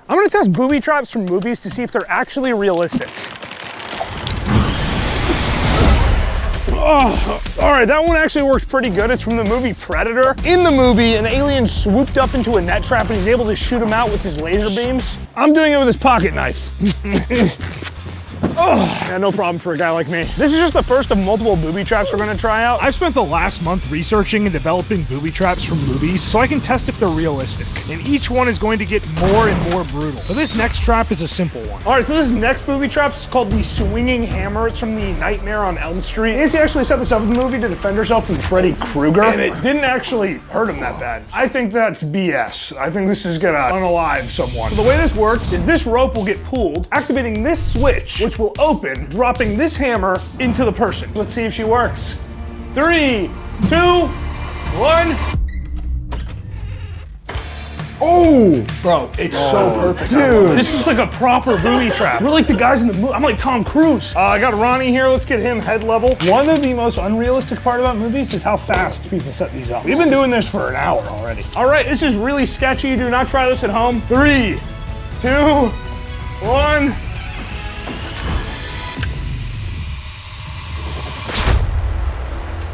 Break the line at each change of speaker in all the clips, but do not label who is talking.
I'm gonna test booby traps from movies to see if they're actually realistic. Oh, all right, that one actually worked pretty good. It's from the movie Predator. In the movie, an alien swooped up into a net trap and he's able to shoot him out with his laser beams. I'm doing it with his pocket knife. Oh, yeah, no problem for a guy like me. This is just the first of multiple booby traps we're gonna try out. I've spent the last month researching and developing booby traps from movies so I can test if they're realistic. And each one is going to get more and more brutal. But this next trap is a simple one. All right, so this next booby trap is called the Swinging Hammer. It's from the Nightmare on Elm Street. Nancy actually set this up in the movie to defend herself from Freddy Krueger, and it didn't actually hurt him that bad. I think that's BS. I think this is gonna unalive someone. So the way this works is this rope will get pulled, activating this switch, which will open, dropping this hammer into the person. Let's see if she works. 3, 2, 1. Oh! Bro, it's so perfect. Dude, this is like a proper booby trap. We're like the guys in the movie. I'm like Tom Cruise. I got Ronnie here. Let's get him head level. One of the most unrealistic part about movies is how fast people set these up. We've been doing this for an hour already. All right, this is really sketchy. Do not try this at home. 3, 2, 1.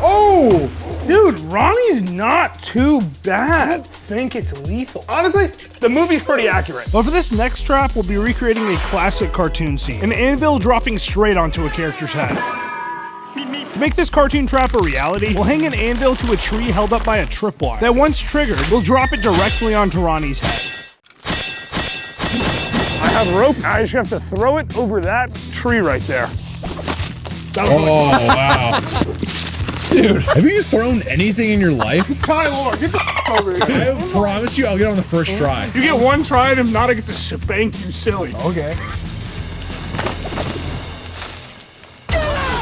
Oh, dude, Ronnie's not too bad. I don't think it's lethal. Honestly, the movie's pretty accurate. But for this next trap, we'll be recreating a classic cartoon scene. An anvil dropping straight onto a character's head. To make this cartoon trap a reality, we'll hang an anvil to a tree held up by a tripwire. That once triggered, we'll drop it directly onto Ronnie's head. I have rope. I just have to throw it over that tree right there.
Oh, wow. Dude, have you thrown anything in your life?
Tyler, get the f over here.
I promise you I'll get on the first try.
You get one try, and if not, I get to spank you silly.
Okay.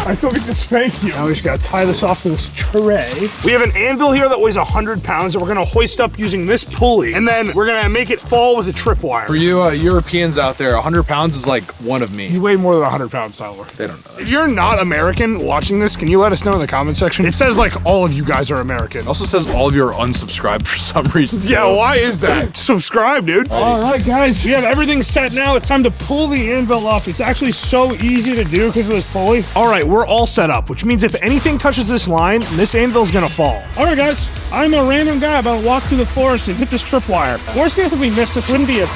I still get to spank you. Now we just gotta tie this off to this tray. We have an anvil here that weighs 100 pounds that we're gonna hoist up using this pulley, and then we're gonna make it fall with a tripwire.
For you Europeans out there, 100 pounds is like one of me.
You weigh more than 100 pounds, Tyler.
They don't know that.
If you're not American watching this, can you let us know in the comment section? It says like all of you guys are American.
It also says all of you are unsubscribed for some reason.
Yeah, why is that? Subscribe, dude. All right, guys, we have everything set now. It's time to pull the anvil up. It's actually so easy to do because of this pulley. All right, we're all set up, which means if anything touches this line, this anvil's gonna fall. All right, guys, I'm a random guy about to walk through the forest and hit this tripwire. Worst case if we miss this, wouldn't be a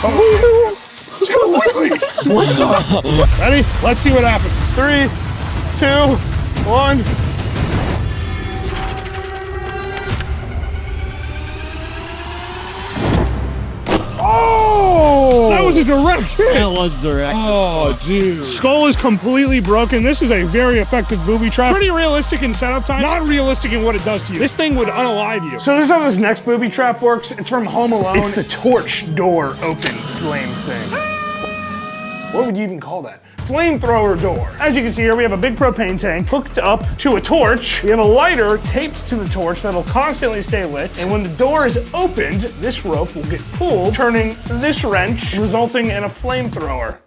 Ready? Let's see what happens. 3, 2, 1. Oh! That was a direct hit.
That was direct.
Oh, dude.
Skull is completely broken. This is a very effective booby trap. Pretty realistic in setup time, not realistic in what it does to you. This thing would unalive you. So this is how this next booby trap works. It's from Home Alone. It's the torch door open flame thing. What would you even call that? Flamethrower door. As you can see here, we have a big propane tank hooked up to a torch. We have a lighter taped to the torch that'll constantly stay lit. And when the door is opened, this rope will get pulled, turning this wrench, resulting in a flamethrower.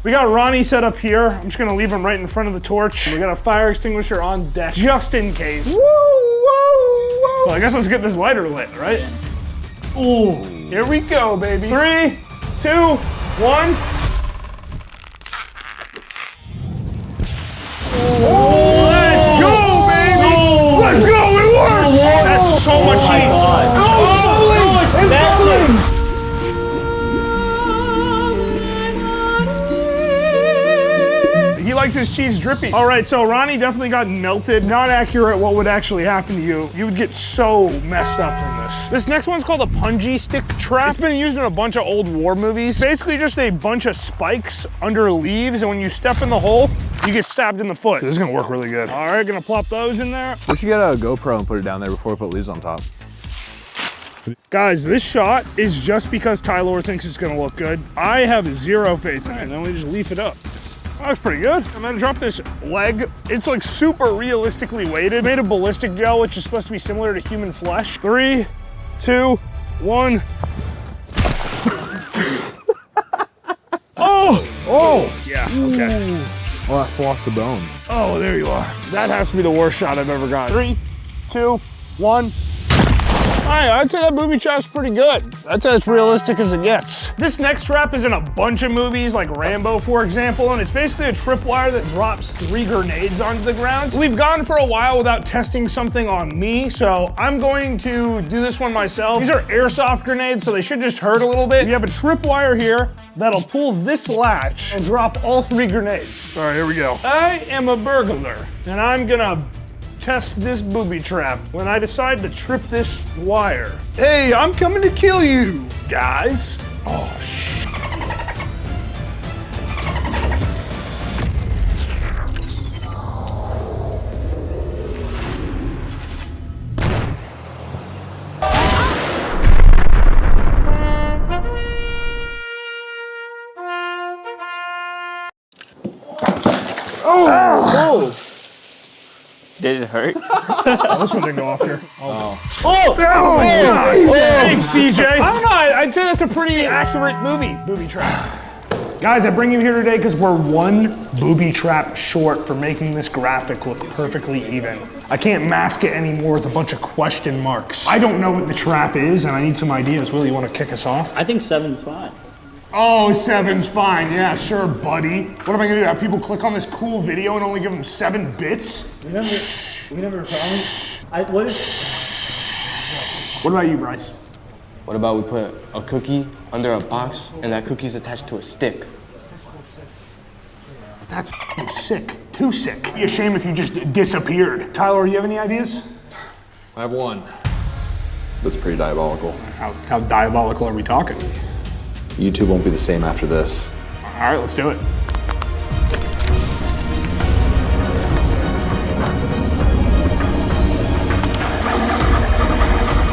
We got Ronnie set up here. I'm just gonna leave him right in front of the torch. We got a fire extinguisher on deck, just in case. Woo, woo, woo. Well, I guess let's get this lighter lit, right? Ooh, here we go, baby. 3, 2, 1. Oh, let's go, baby! Oh, let's go, it works! That's so much heat. Oh, it's bubbling! He likes his cheese drippy. All right, so Ronnie definitely got melted. Not accurate what would actually happen to you. You would get so messed up from this. This next one's called a punji stick trap. It's been used in a bunch of old war movies. Basically just a bunch of spikes under leaves, and when you step in the hole, you get stabbed in the foot. This is gonna work really good. All right, gonna plop those in there.
We should get a GoPro and put it down there before we put leaves on top.
Guys, this shot is just because Tyler thinks it's gonna look good. I have zero faith in it, and then we just leaf it up. That's pretty good. I'm gonna drop this leg. It's like super realistically weighted. Made of ballistic gel, which is supposed to be similar to human flesh. 3, 2, 1. Oh! Oh! Yeah, okay.
Well, I lost the bone.
Oh, there you are. That has to be the worst shot I've ever gotten. 3, 2, 1. I'd say that booby trap's pretty good. I'd say it's realistic as it gets. This next trap is in a bunch of movies, like Rambo, for example, and it's basically a tripwire that drops 3 grenades onto the ground. We've gone for a while without testing something on me, so I'm going to do this one myself. These are airsoft grenades, so they should just hurt a little bit. You have a tripwire here that'll pull this latch and drop all 3 grenades. All right, here we go. I am a burglar, and I'm gonna test this booby trap when I decide to trip this wire. Hey, I'm coming to kill you, guys. Oh, shit.
Oh! Did it hurt?
Oh, this one didn't go off here. Thanks, CJ. I don't know, I'd say that's a pretty accurate booby trap. Guys, I bring you here today because we're 1 booby trap short for making this graphic look perfectly even. I can't mask it anymore with a bunch of question marks. I don't know what the trap is, and I need some ideas. Will, you want to kick us off?
I think 7's fine.
Oh, 7's fine. Yeah, sure, buddy. What am I gonna do? Have people click on this cool video and only give them 7 bits?
We never promised.
What about you, Bryce?
What about we put a cookie under a box and that cookie's attached to a stick?
That's sick. Too sick. It'd be a shame if you just disappeared. Tyler, do you have any ideas?
I have one. That's pretty diabolical.
How diabolical are we talking?
YouTube won't be the same after this.
All right, let's do it.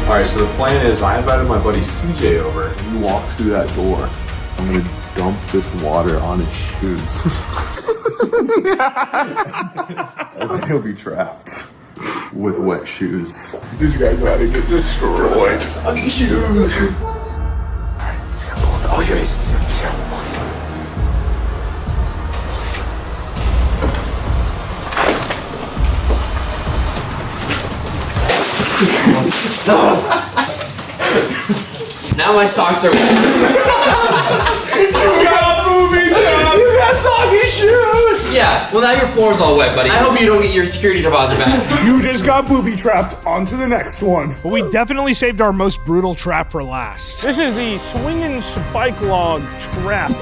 All right, so the plan is I invited my buddy CJ over. He walks through that door. I'm gonna dump this water on his shoes. And then he'll be trapped with wet shoes. This guy's about to get destroyed. Soggy shoes. Oh, here he is. He's here.
Now my socks are wet.
You got booby traps! You got soggy shoes!
Yeah, well now your floor's all wet, buddy. I hope you don't get your security deposit back.
You just got booby trapped. On to the next one. But we definitely saved our most brutal trap for last. This is the swinging spike log trap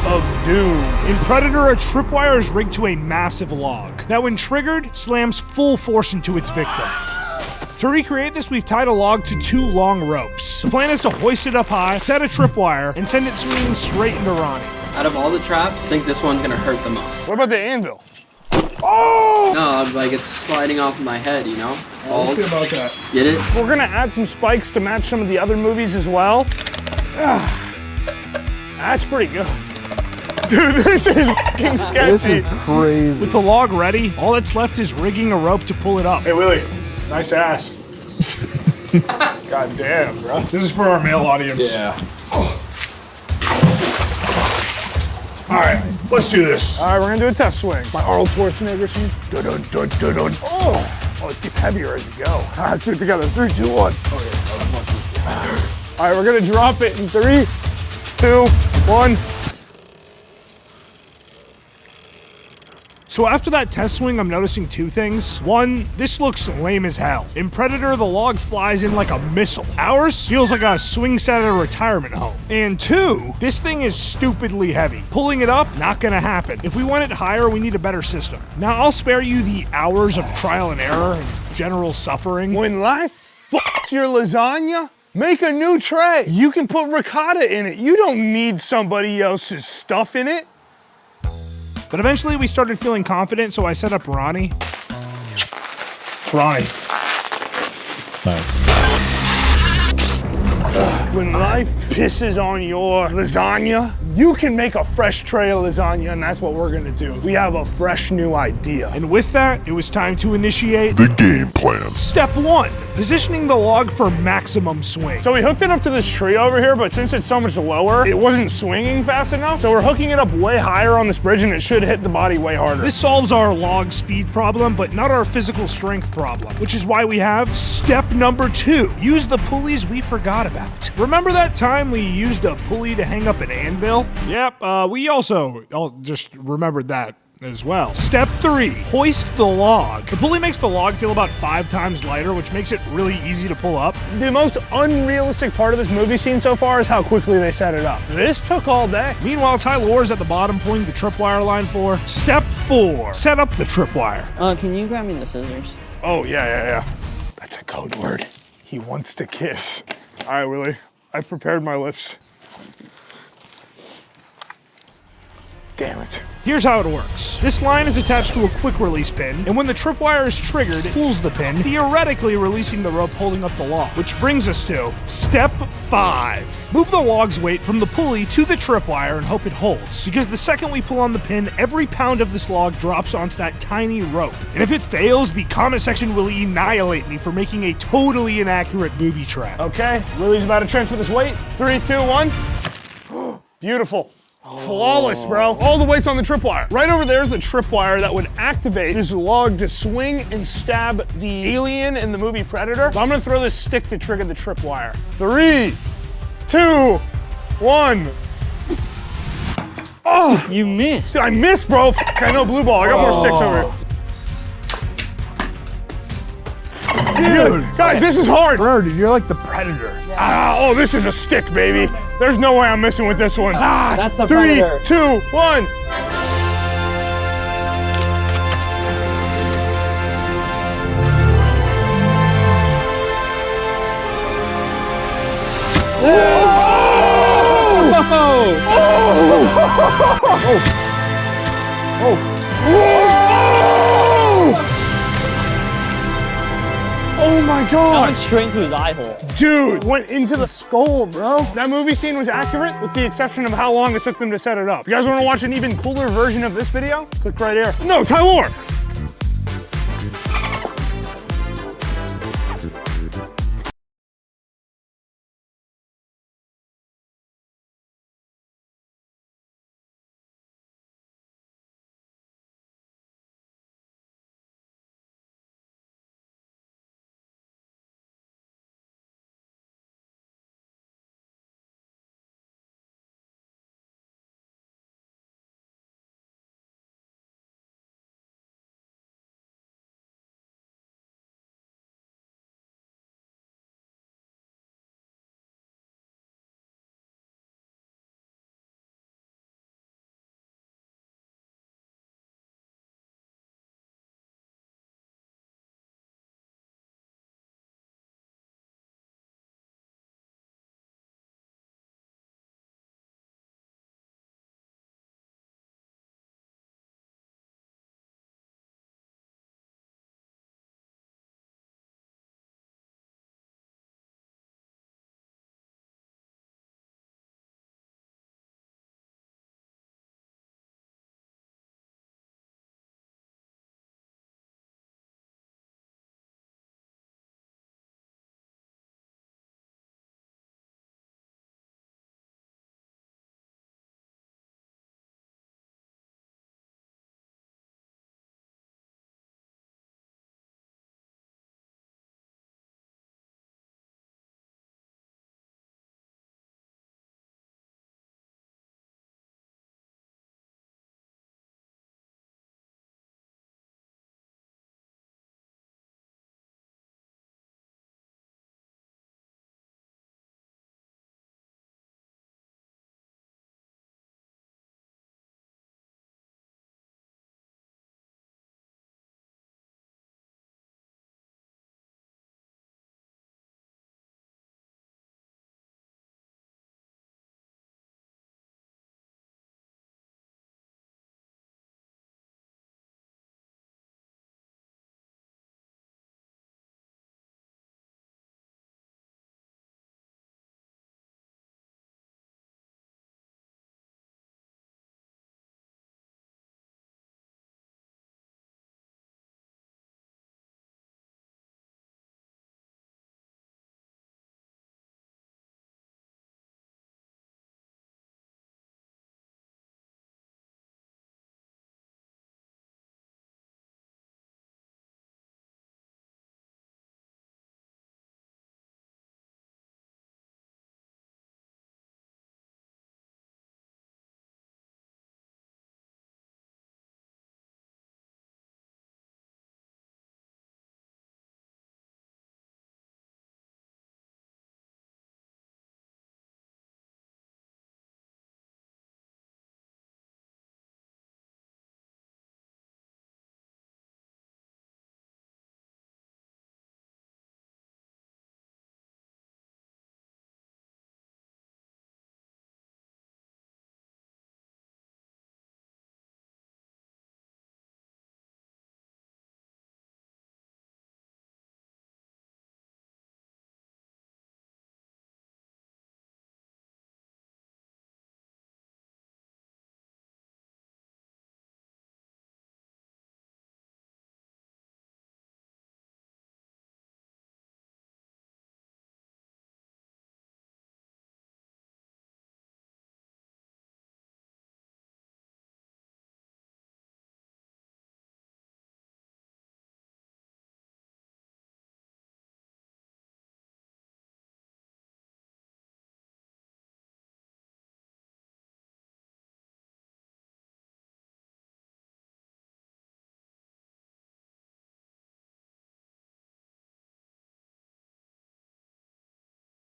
of doom. In Predator, a tripwire is rigged to a massive log that, when triggered, slams full force into its victim. To recreate this, we've tied a log to 2 long ropes. The plan is to hoist it up high, set a tripwire, and send it swinging straight into Ronnie.
Out of all the traps, I think this one's gonna hurt the most.
What about the anvil? Oh!
No, like it's sliding off my head, you know?
Let's see about that.
Get it?
We're gonna add some spikes to match some of the other movies as well. That's pretty good. Dude, this is fucking sketchy.
This is crazy.
With the log ready, all that's left is rigging a rope to pull it up. Hey, Willie, nice ass. God damn, bro. This is for our male audience.
Yeah.
All right, let's do this. All right, we're gonna do a test swing. My Arnold Schwarzenegger scene. Dun, dun, dun, dun, dun. Oh, it gets heavier as you go. All right, let's do it together. 3, 2, 1. All right, we're gonna drop it in 3, 2, 1. So after that test swing, I'm noticing 2 things. 1, this looks lame as hell. In Predator, the log flies in like a missile. Ours feels like a swing set at a retirement home. And 2, this thing is stupidly heavy. Pulling it up, not gonna happen. If we want it higher, we need a better system. Now, I'll spare you the hours of trial and error and general suffering. When life fucks your lasagna, make a new tray. You can put ricotta in it. You don't need somebody else's stuff in it. But eventually we started feeling confident, so I set up Ronnie. It's Ronnie.
Nice.
When life pisses on your lasagna, you can make a fresh tray of lasagna, and that's what we're gonna do. We have a fresh new idea. And with that, it was time to initiate
The game plan.
Step 1, positioning the log for maximum swing. So we hooked it up to this tree over here, but since it's so much lower, it wasn't swinging fast enough. So we're hooking it up way higher on this bridge, and it should hit the body way harder. This solves our log speed problem, but not our physical strength problem, which is why we have step number 2, use the pulleys we forgot about. Remember that time we used a pulley to hang up an anvil? Yep, we also just remembered that as well. Step 3, hoist the log. The pulley makes the log feel about 5 times lighter, which makes it really easy to pull up. The most unrealistic part of this movie scene so far is how quickly they set it up. This took all day. Meanwhile, Tyler's at the bottom pulling the tripwire line for step 4, set up the tripwire.
Can you grab me the scissors?
Oh, yeah. That's a code word. He wants to kiss. All right, Willie, I've prepared my lips. Damn it. Here's how it works. This line is attached to a quick release pin, and when the tripwire is triggered, it pulls the pin, theoretically releasing the rope holding up the log, which brings us to step 5. Move the log's weight from the pulley to the tripwire and hope it holds, because the second we pull on the pin, every pound of this log drops onto that tiny rope. And if it fails, the comment section will annihilate me for making a totally inaccurate booby trap. Okay, Willie's about to transfer this weight. 3, 2, 1. Beautiful. Flawless, bro. All the weight's on the tripwire. Right over there is the tripwire that would activate this log to swing and stab the alien in the movie Predator. So I'm gonna throw this stick to trigger the tripwire. 3, 2, 1. Oh!
You missed.
I missed, bro. I know blue ball. I got more sticks over here. Dude, guys, this is hard.
Bro, dude, you're like the Predator.
Oh, this is a stick, baby. There's no way I'm messing with this one.
That's the
3,
Predator.
2, 1. Oh my
That
God.
went straight into his eye hole.
Dude, went into the skull, bro. That movie scene was accurate with the exception of how long it took them to set it up. You guys wanna watch an even cooler version of this video? Click right here. No, Tyler,